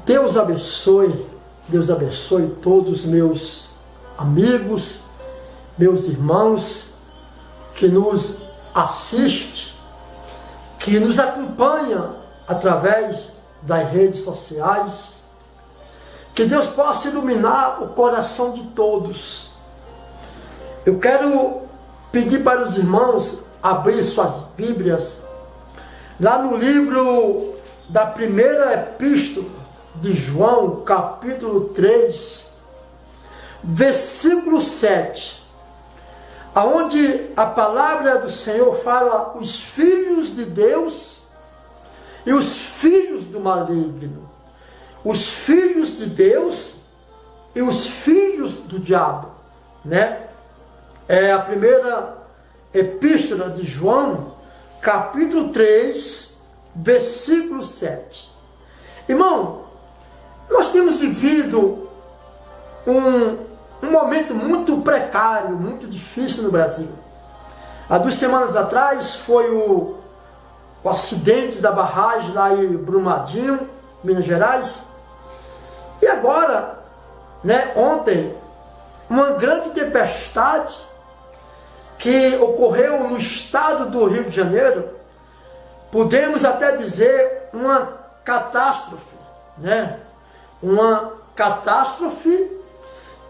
Deus abençoe todos os meus amigos, meus irmãos que nos assistem, que nos acompanham através das redes sociais. Que Deus possa iluminar o coração de todos. Eu quero pedir para os irmãos abrir suas Bíblias lá no livro da primeira epístola de João, capítulo 3, versículo 7, aonde a palavra do Senhor fala os filhos de Deus e os filhos do maligno, os filhos de Deus e os filhos do diabo, né? É a primeira epístola de João, capítulo 3, versículo 7. Irmão, nós temos vivido um momento muito precário, muito difícil no Brasil. Há 2 semanas atrás foi o acidente da barragem lá em Brumadinho, Minas Gerais. E agora, né, ontem, uma grande tempestade que ocorreu no estado do Rio de Janeiro, podemos até dizer uma catástrofe, né? Uma catástrofe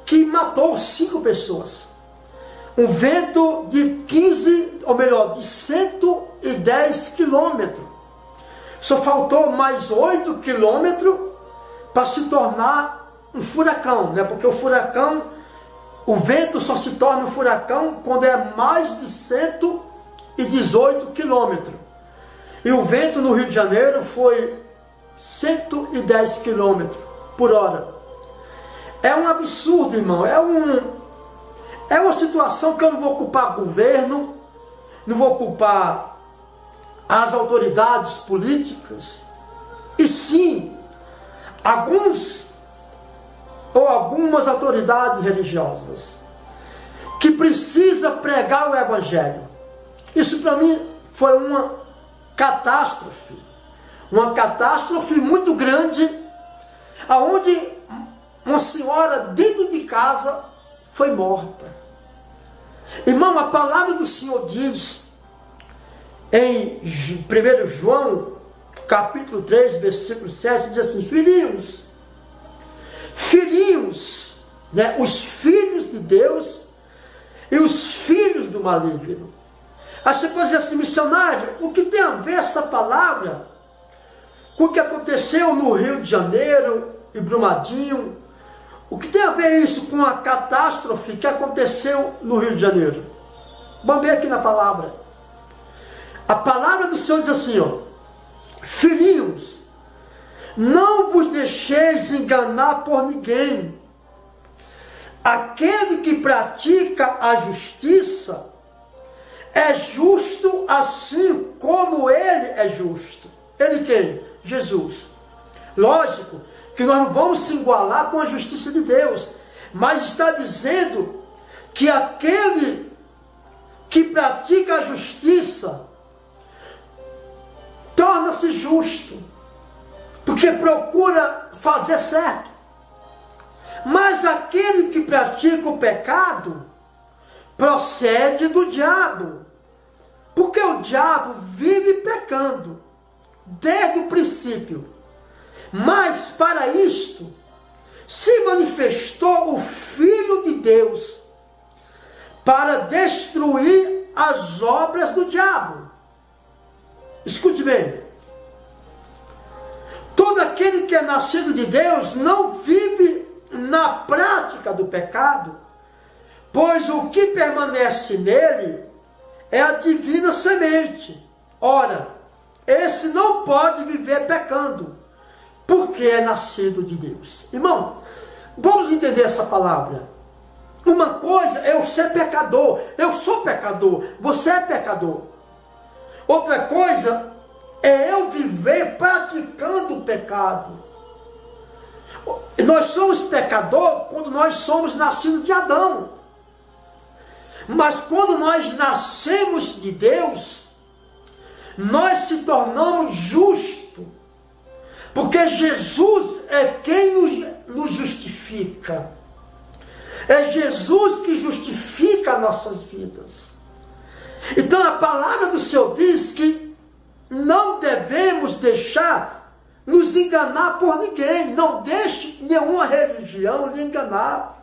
que matou 5 pessoas. Um vento de 110 quilômetros. Só faltou mais 8 quilômetros para se tornar um furacão, né? Porque o vento só se torna um furacão quando é mais de 118 quilômetros. E o vento no Rio de Janeiro foi 110 quilômetros por hora. É um absurdo, irmão. É uma situação que eu não vou culpar o governo, não vou culpar as autoridades políticas, e sim algumas autoridades religiosas que precisam pregar o Evangelho. Isso para mim foi uma catástrofe muito grande, aonde uma senhora dentro de casa foi morta. Irmão, a palavra do Senhor diz em 1 João, capítulo 3, versículo 7, diz assim: filhinhos, né, os filhos de Deus e os filhos do maligno. Aí você pode dizer assim: missionário, o que tem a ver essa palavra com o que aconteceu no Rio de Janeiro e Brumadinho? O que tem a ver isso com a catástrofe que aconteceu no Rio de Janeiro? Vamos ver aqui na palavra. A palavra do Senhor diz assim, ó: filhinhos, não vos deixeis enganar por ninguém. Aquele que pratica a justiça é justo assim como ele é justo. Ele quem? Jesus. Lógico que nós não vamos se igualar com a justiça de Deus, mas está dizendo que aquele que pratica a justiça torna-se justo, porque procura fazer certo. Mas aquele que pratica o pecado procede do diabo, porque o diabo vive pecando desde o princípio. Mas para isto se manifestou o Filho de Deus, para destruir as obras do diabo. Escute bem: todo aquele que é nascido de Deus não vive na prática do pecado, pois o que permanece nele é a divina semente. Ora, esse não pode viver pecando, porque é nascido de Deus. Irmão, vamos entender essa palavra. Uma coisa é eu ser pecador, eu sou pecador, você é pecador. Outra coisa é eu viver praticando o pecado. Nós somos pecador quando nós somos nascidos de Adão. Mas quando nós nascemos de Deus, nós se tornamos justos. Porque Jesus é quem nos justifica. É Jesus que justifica nossas vidas. Então a palavra do Senhor diz que não devemos deixar nos enganar por ninguém. Não deixe nenhuma religião lhe enganar.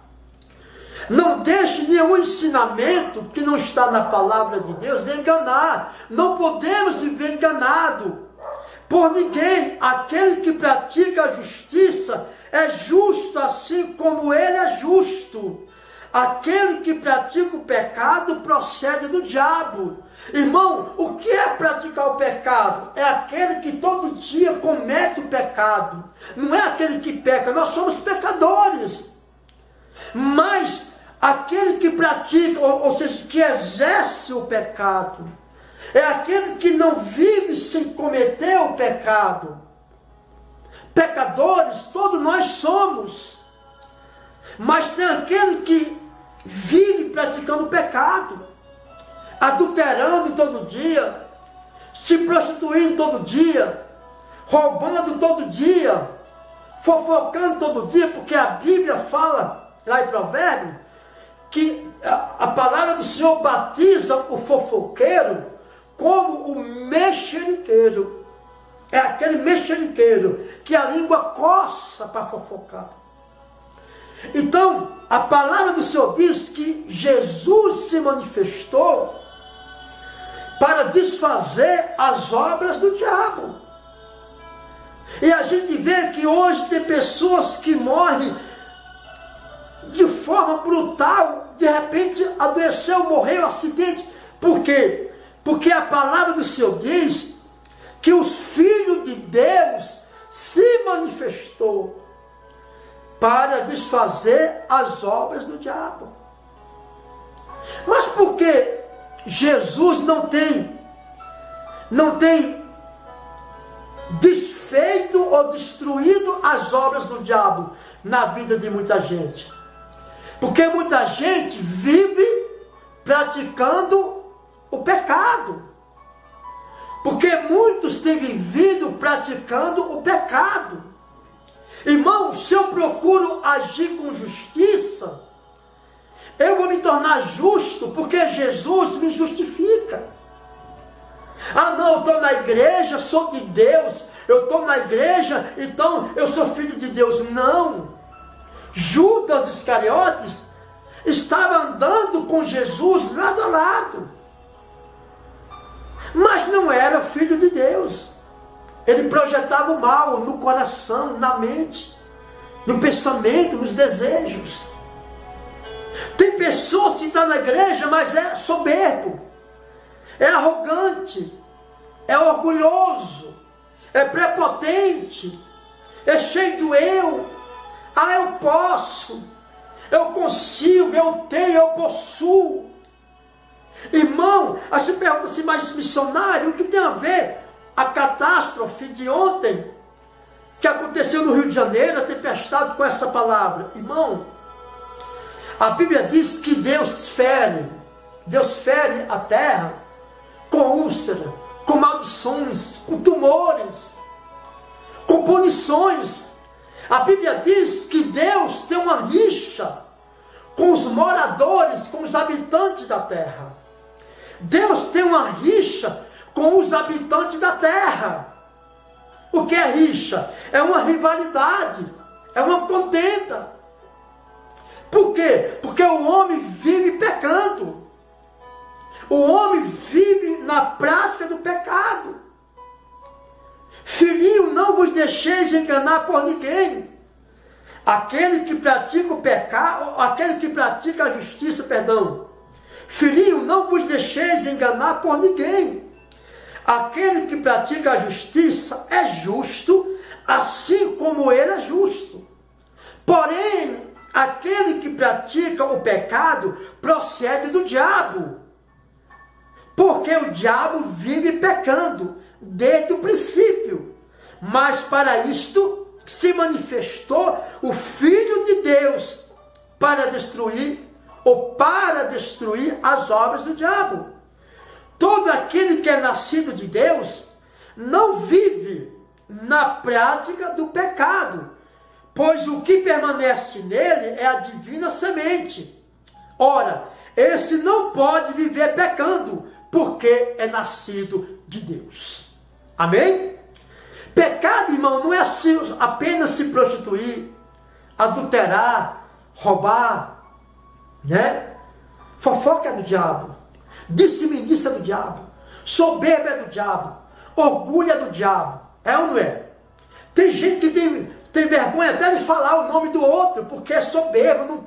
Não deixe nenhum ensinamento que não está na palavra de Deus lhe enganar. Não podemos viver enganado por ninguém. Aquele que pratica a justiça é justo assim como ele é justo. Aquele que pratica o pecado procede do diabo. Irmão, o que é praticar o pecado? É aquele que todo dia comete o pecado. Não é aquele que peca, nós somos pecadores. Mas aquele que pratica, ou seja, que exerce o pecado, é aquele que não vive sem cometer o pecado. Pecadores, todos nós somos. Mas tem aquele que vive praticando o pecado, adulterando todo dia, se prostituindo todo dia, roubando todo dia, fofocando todo dia, porque a Bíblia fala, lá em Provérbios, que a palavra do Senhor batiza o fofoqueiro como o mexeriqueiro. É aquele mexeriqueiro que a língua coça para fofocar. Então, a palavra do Senhor diz que Jesus se manifestou para desfazer as obras do diabo. E a gente vê que hoje tem pessoas que morrem de forma brutal, de repente adoeceu, morreu, acidente. Por quê? Porque a palavra do Senhor diz que o Filho de Deus se manifestou para desfazer as obras do diabo. Mas por que Jesus não tem desfeito ou destruído as obras do diabo na vida de muita gente? Porque muita gente vive praticando o pecado. Porque muitos têm vivido praticando o pecado. Irmão, se eu procuro agir com justiça, eu vou me tornar justo, porque Jesus me justifica. Ah não, eu estou na igreja, sou de Deus, eu estou na igreja, então eu sou filho de Deus. Não. Judas Iscariotes estava andando com Jesus lado a lado, mas não era filho de Deus. Ele projetava o mal no coração, na mente, no pensamento, nos desejos. Tem pessoas que estão na igreja, mas é soberbo, é arrogante, é orgulhoso, é prepotente, é cheio do eu. Ah, eu posso, eu consigo, eu tenho, eu possuo. Irmão, aí você pergunta assim, mas missionário, o que tem a ver a catástrofe de ontem, que aconteceu no Rio de Janeiro, a tempestade, com essa palavra? Irmão, a Bíblia diz que Deus fere a terra com úlcera, com maldições, com tumores, com punições. A Bíblia diz que Deus tem uma rixa com os moradores, com os habitantes da terra. Deus tem uma rixa com os habitantes da terra. O que é rixa? É uma rivalidade, é uma contenda. Por quê? Porque o homem vive pecando. O homem vive na prática do pecado. Filhinho, não vos deixeis enganar por ninguém. Aquele que pratica o pecado, aquele que pratica a justiça, Filhinho, não vos deixeis enganar por ninguém. Aquele que pratica a justiça é justo, assim como ele é justo. Porém, aquele que pratica o pecado procede do diabo. Porque o diabo vive pecando desde o princípio. Mas para isto se manifestou o Filho de Deus para destruir as obras do diabo. Todo aquele que é nascido de Deus não vive na prática do pecado, pois o que permanece nele é a divina semente. Ora, esse não pode viver pecando, porque é nascido de Deus. Amém? Pecado, irmão, não é apenas se prostituir, adulterar, roubar, né? Fofoca é do diabo, disse-me-disse é do diabo, soberba é do diabo, orgulho é do diabo, é ou não é? Tem gente que tem vergonha até de falar o nome do outro, porque é soberbo, não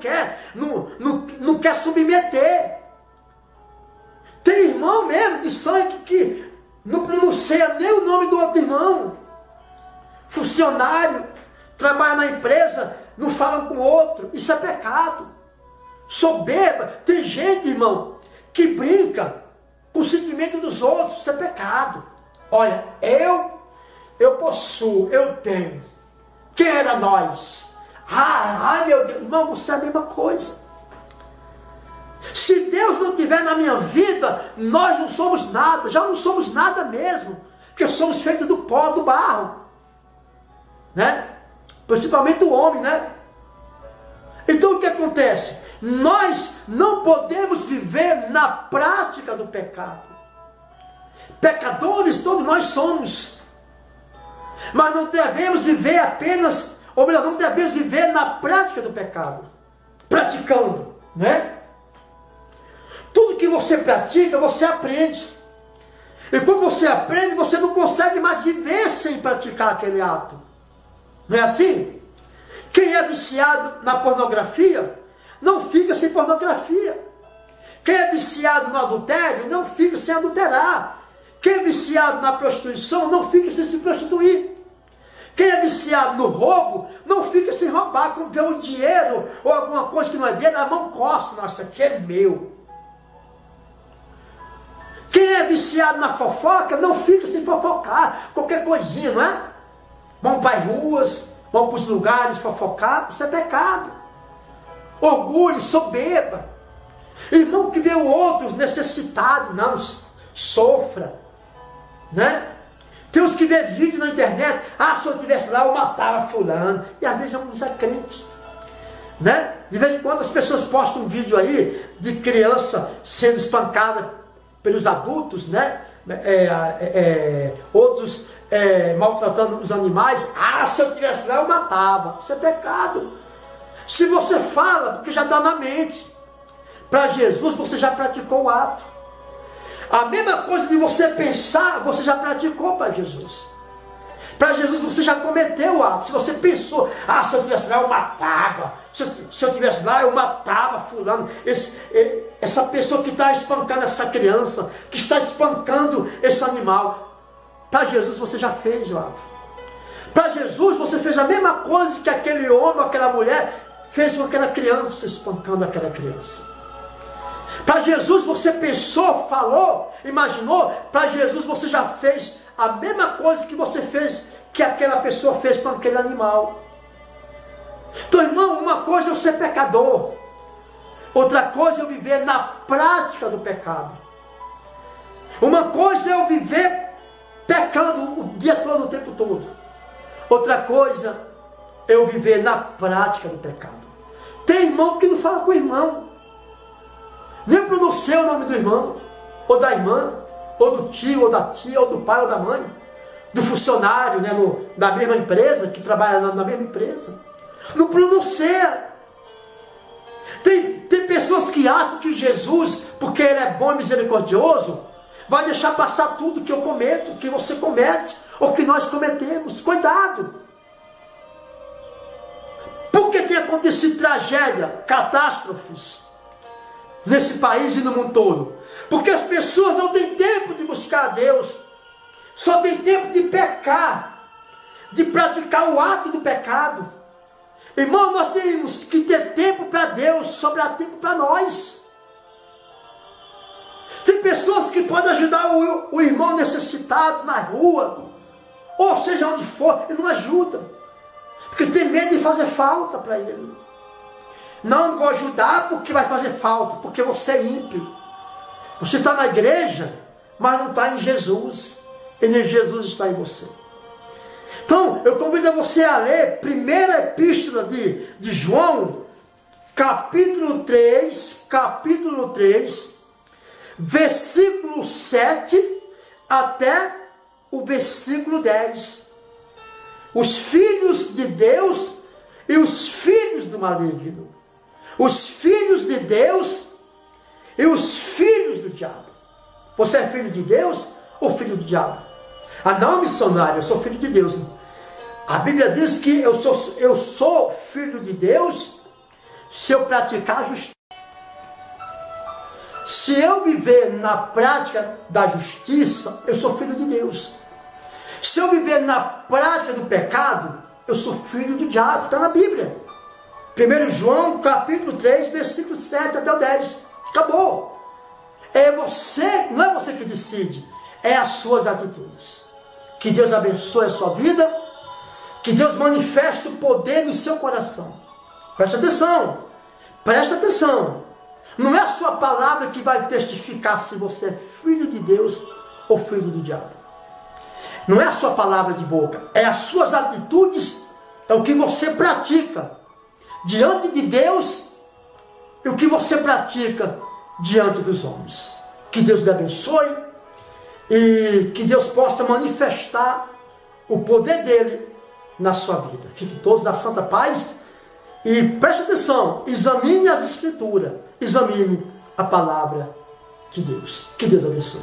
quer submeter. Tem irmão mesmo de sangue que não pronuncia nem o nome do outro irmão. Funcionário, trabalha na empresa, não falam com o outro, isso é pecado. Soberba, tem gente, irmão, que brinca com o sentimento dos outros, isso é pecado. Olha, eu possuo, eu tenho. Quem era nós? Ai meu Deus, irmão, você é a mesma coisa. Se Deus não estiver na minha vida, nós não somos nada, já não somos nada mesmo, porque somos feitos do pó, do barro, né? Principalmente o homem, né? Então o que acontece? Nós não podemos viver na prática do pecado. Pecadores todos nós somos, mas não devemos viver apenas, ou melhor, não devemos viver na prática do pecado, praticando, né? Tudo que você pratica, você aprende. E quando você aprende, você não consegue mais viver sem praticar aquele ato. Não é assim? Quem é viciado na pornografia, não fica sem pornografia. Quem é viciado no adultério, não fica sem adulterar. Quem é viciado na prostituição, não fica sem se prostituir. Quem é viciado no roubo, não fica sem roubar. Quando vê um dinheiro ou alguma coisa que não é dele, a mão coça. Nossa, aqui é meu. Quem é viciado na fofoca, não fica sem fofocar. Qualquer coisinha, não é? Vão para as ruas, vão para os lugares fofocar. Isso é pecado. Orgulho, soberba. Irmão que vê o outro necessitado, não, sofra, né? Tem uns que vê vídeo na internet, se eu estivesse lá eu matava fulano, e às vezes é um desacrente, né? De vez em quando as pessoas postam um vídeo aí, de criança sendo espancada pelos adultos, né? Outros maltratando os animais, se eu estivesse lá eu matava, isso é pecado. Se você fala, porque já está na mente, para Jesus você já praticou o ato. A mesma coisa de você pensar, você já praticou para Jesus. Para Jesus você já cometeu o ato. Se você pensou, se eu estivesse lá eu matava, se eu estivesse lá eu matava fulano, essa pessoa que está espancando essa criança, que está espancando esse animal, para Jesus você já fez o ato. Para Jesus você fez a mesma coisa que aquele homem, aquela mulher fez com aquela criança, espancando aquela criança. Para Jesus você pensou, falou, imaginou. Para Jesus você já fez a mesma coisa que você fez, que aquela pessoa fez com aquele animal. Então, irmão, uma coisa é eu ser pecador, outra coisa é eu viver na prática do pecado. Uma coisa é eu viver pecando o dia todo, o tempo todo. Outra coisa é eu viver na prática do pecado. Tem irmão que não fala com o irmão, nem pronuncia o nome do irmão, ou da irmã, ou do tio, ou da tia, ou do pai, ou da mãe, do funcionário, né, da mesma empresa, que trabalha na mesma empresa. Não pronuncia. Tem pessoas que acham que Jesus, porque Ele é bom e misericordioso, vai deixar passar tudo que eu cometo, que você comete, ou que nós cometemos. Cuidado. Por que tem acontecido tragédia, catástrofes nesse país e no mundo todo? Porque as pessoas não têm tempo de buscar a Deus, só tem tempo de pecar, de praticar o ato do pecado. Irmão, nós temos que ter tempo para Deus, sobrar tempo para nós. Tem pessoas que podem ajudar o irmão necessitado na rua, ou seja onde for, e não ajudam, porque tem medo de fazer falta para ele. Não vou ajudar porque vai fazer falta, porque você é ímpio. Você está na igreja, mas não está em Jesus, e nem Jesus está em você. Então, eu convido você a ler primeira epístola de João, capítulo 3, versículo 7 até o versículo 10. Os filhos de Deus e os filhos do maligno. Os filhos de Deus e os filhos do diabo. Você é filho de Deus ou filho do diabo? Ah não, missionário, eu sou filho de Deus. A Bíblia diz que eu sou filho de Deus se eu praticar a justiça. Se eu viver na prática da justiça, eu sou filho de Deus. Se eu viver na prática do pecado, eu sou filho do diabo. Está na Bíblia. 1 João capítulo 3, versículo 7 até o 10. Acabou. É você, não é você que decide, é as suas atitudes. Que Deus abençoe a sua vida, que Deus manifeste o poder no seu coração. Preste atenção, preste atenção. Não é a sua palavra que vai testificar se você é filho de Deus ou filho do diabo. Não é a sua palavra de boca, é as suas atitudes, é o que você pratica diante de Deus e o que você pratica diante dos homens. Que Deus lhe abençoe e que Deus possa manifestar o poder dele na sua vida. Fiquem todos na santa paz e preste atenção, examine as escrituras, examine a palavra de Deus. Que Deus abençoe.